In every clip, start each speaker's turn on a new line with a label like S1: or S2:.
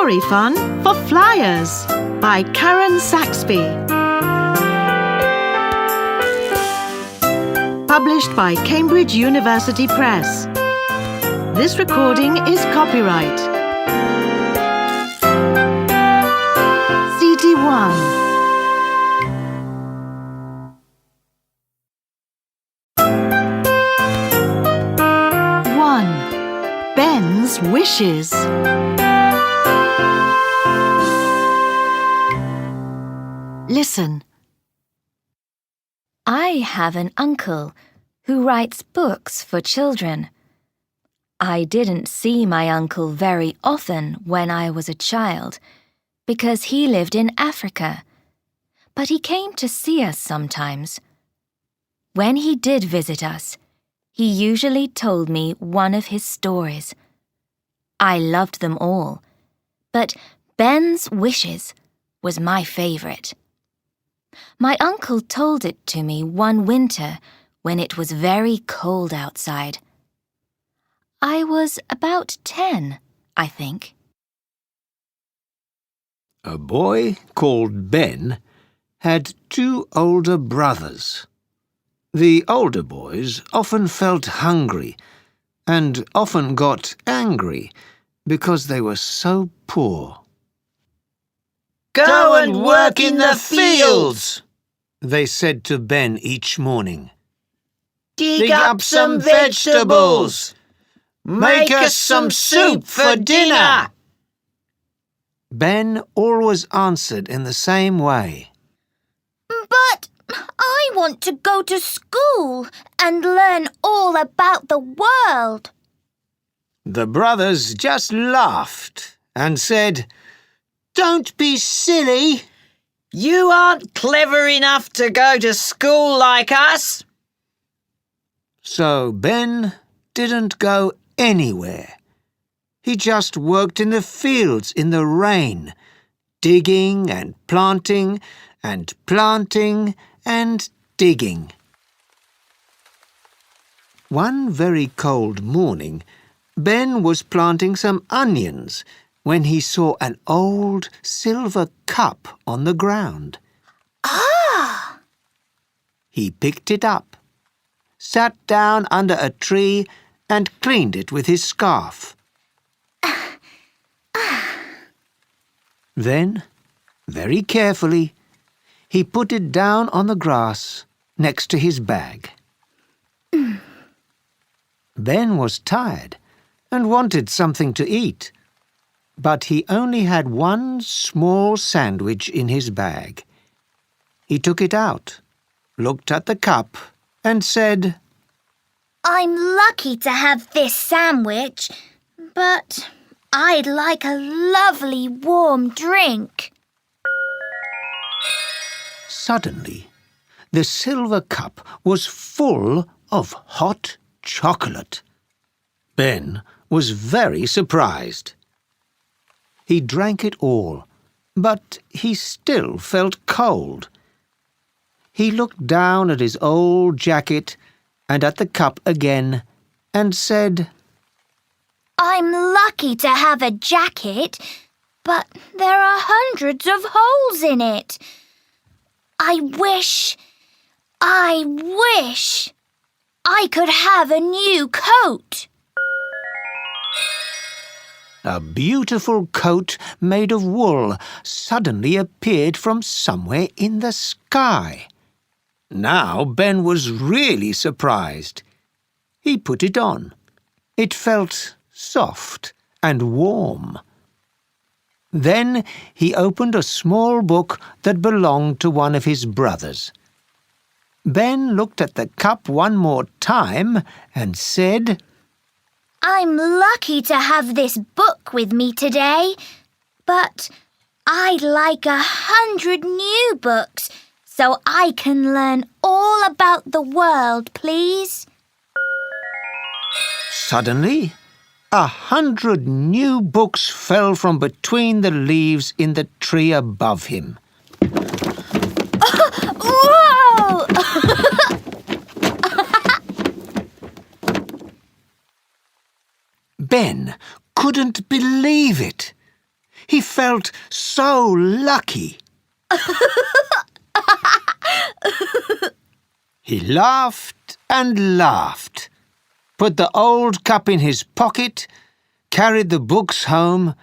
S1: Story Fun for Flyers by Karen Saxby. Published by Cambridge University Press. This recording is copyright. CD1. 1. Ben's Wishes. Listen.
S2: I have an uncle who writes books for children. I didn't see my uncle very often when I was a child because he lived in Africa, but he came to see us sometimes. When he did visit us, he usually told me one of his stories. I loved them all, but Ben's Wishes was my favorite. My uncle told it to me one winter when it was very cold outside. I was about 10, I think.
S3: A boy called Ben had 2 older brothers. The older boys often felt hungry and often got angry because they were so poor.
S4: "Go and work in the fields,"
S3: they said to Ben each morning.
S4: "Dig up some vegetables. Make us some soup for dinner."
S3: Ben always answered in the same way.
S5: "But I want to go to school and learn all about the world."
S3: The brothers just laughed and said, "Don't be silly."
S4: "You aren't clever enough to go to school like us."
S3: So Ben didn't go anywhere. He just worked in the fields in the rain, digging and planting and planting and digging. One very cold morning, Ben was planting some onions when he saw an old silver cup on the ground.
S5: Ah!
S3: He picked it up, sat down under a tree and cleaned it with his scarf. Then, very carefully, he put it down on the grass next to his bag. Ben was tired and wanted something to eat, but he only had one small sandwich in his bag. He took it out, looked at the cup, and said,
S5: I'm lucky to have this sandwich, but I'd like a lovely warm drink.
S3: Suddenly, the silver cup was full of hot chocolate. Ben was very surprised. He drank it all, but he still felt cold. He looked down at his old jacket and at the cup again and said,
S5: I'm lucky to have a jacket, but there are hundreds of holes in it. I wish I could have a new coat.
S3: A beautiful coat made of wool suddenly appeared from somewhere in the sky. Now Ben was really surprised. He put it on. It felt soft and warm. Then he opened a small book that belonged to one of his brothers. Ben looked at the cup one more time and said,
S5: I'm lucky to have this book with me today, but I'd like 100 new books so I can learn all about the world, please.
S3: Suddenly, 100 new books fell from between the leaves in the tree above him.
S5: Whoa!
S3: Ben couldn't believe it. He felt so lucky. He laughed and laughed, put the old cup in his pocket, carried the books home,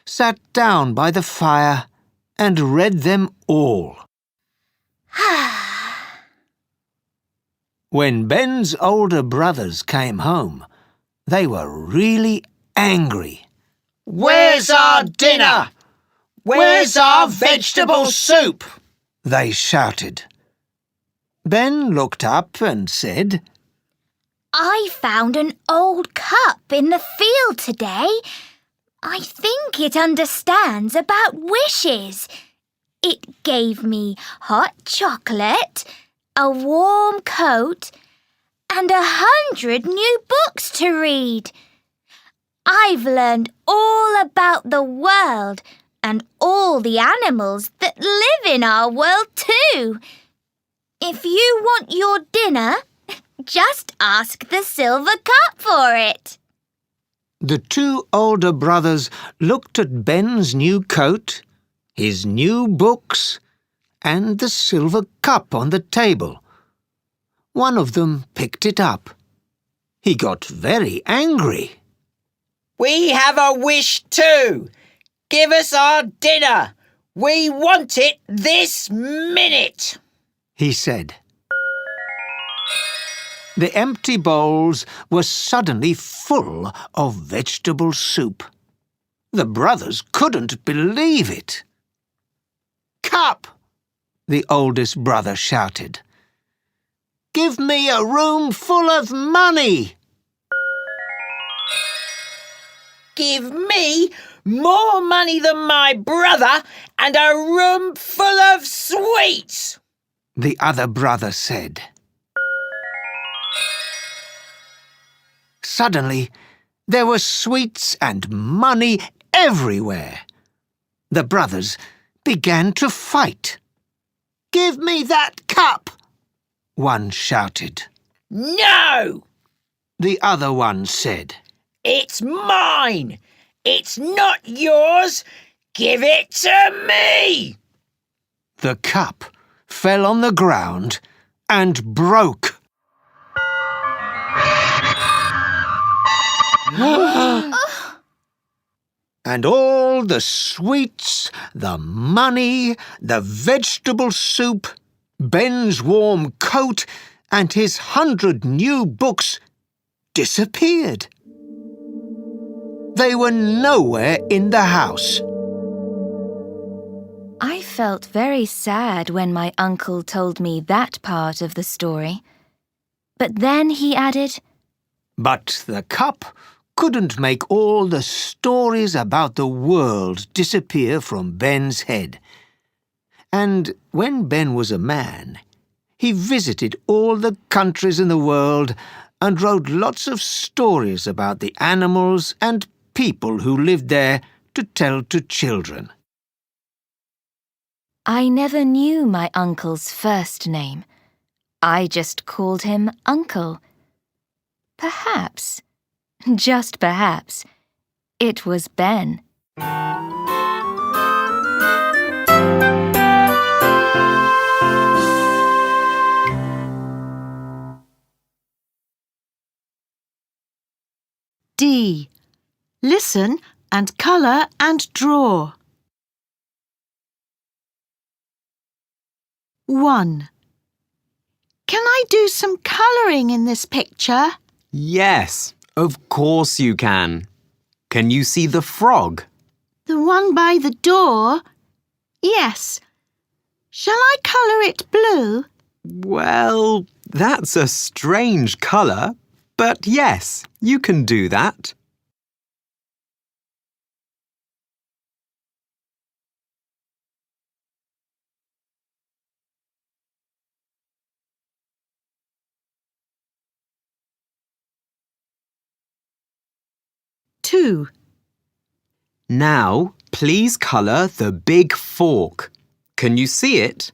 S3: sat down by the fire and read them all. When Ben's older brothers came home, they were really angry.
S4: Where's our dinner? Where's our vegetable soup?
S3: They shouted. Ben looked up and said,
S5: I found an old cup in the field today. I think it understands about wishes. It gave me hot chocolate, a warm coat, and 100 new books to read. I've learned all about the world and all the animals that live in our world too. If you want your dinner, just ask the silver cup for it.
S3: The two older brothers looked at Ben's new coat, his new books, and the silver cup on the table. One of them picked it up. He got very angry.
S4: We have a wish too. Give us our dinner. We want it this minute,
S3: he said. The empty bowls were suddenly full of vegetable soup. The brothers couldn't believe it. Cup! The oldest brother shouted. Give me a room full of money!
S4: Give me more money than my brother and a room full of sweets,
S3: the other brother said. Suddenly, there were sweets and money everywhere. The brothers began to fight. Give me that cup! One shouted.
S4: No!
S3: The other one said.
S4: It's mine! It's not yours! Give it to me!
S3: The cup fell on the ground and broke. And all the sweets, the money, the vegetable soup, Ben's warm coat, and his 100 new books disappeared. They were nowhere in the house.
S2: I felt very sad when my uncle told me that part of the story. But then he added,
S3: But the cup couldn't make all the stories about the world disappear from Ben's head. And when Ben was a man, he visited all the countries in the world and wrote lots of stories about the animals and people who lived there to tell to children.
S2: I never knew my uncle's first name. I just called him Uncle. Perhaps, just perhaps, it was Ben.
S1: D. Listen and colour and draw. 1. Can I do some colouring in this picture?
S6: Yes, of course you can. Can you see the frog?
S1: The one by the door? Yes. Shall I colour it blue?
S6: Well, that's a strange colour, but yes, you can do that.
S1: Two.
S6: Now, please colour the big fork. Can you see it?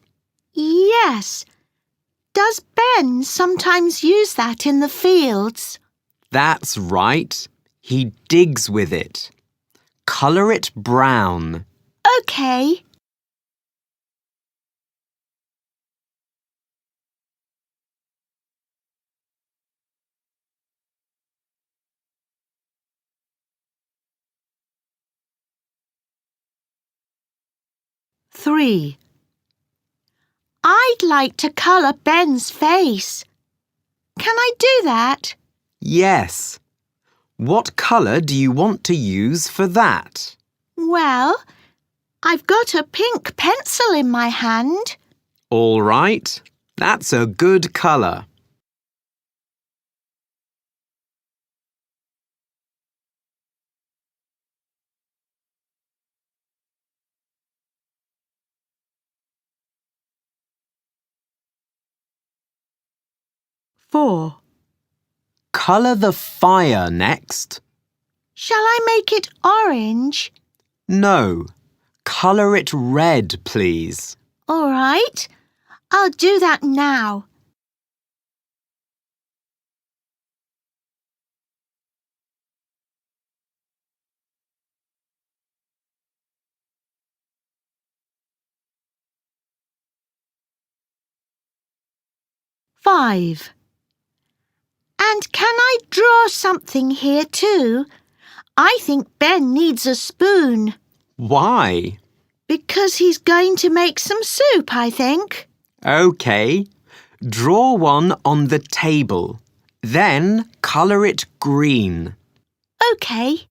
S1: Yes. Does Ben sometimes use that in the fields?
S6: That's right. He digs with it. colour it brown.
S1: OK. Three. I'd like to colour Ben's face. Can I do that?
S6: Yes. What colour do you want to use for that?
S1: Well, I've got a pink pencil in my hand.
S6: All right. That's a good colour.
S1: Four.
S6: Colour the fire next.
S1: Shall I make it orange?
S6: No. Colour it red, please.
S1: All right. I'll do that now. Five. And can I draw something here too? I think Ben needs a spoon.
S6: Why?
S1: Because he's going to make some soup, I think.
S6: OK. Draw one on the table. Then colour it green.
S1: OK.